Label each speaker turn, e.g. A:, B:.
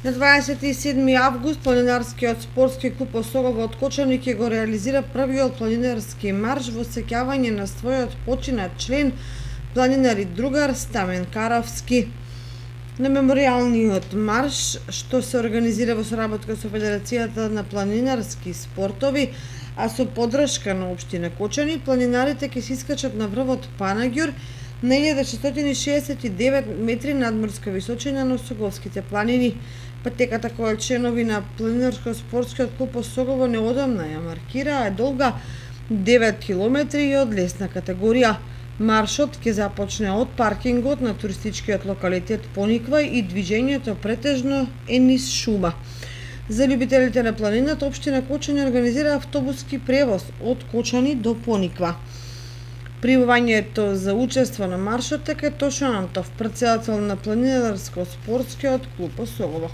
A: На 27 август планинарскиот спортски клуб Осогово од Кочани ќе го реализира првиот планинарски марш во сеќавање на својот починат член, планинар и другар Стамен Каровски. На меморијалниот марш, што се организира во соработка со Федерацијата на планинарски спортови, а со поддршка на општина Кочани, планинарите ќе се искачат на врвот Панаѓур на 1669 метри надморска височина на Осоговските планини. Патеката која членови на планинарско-спортскиот клуб Осогово неодамна ја маркираа е долга 9 километри и од лесна категорија. Маршот ќе започне од паркингот на туристичкиот локалитет Пониква и движењето претежно е низ шума. За љубителите на планината, општина Кочани организира автобуски превоз од Кочани до Пониква. Пријавувањето за учество на маршот е кај Тошо Антов, претседател на планинарско-спортскиот клуб Осогово.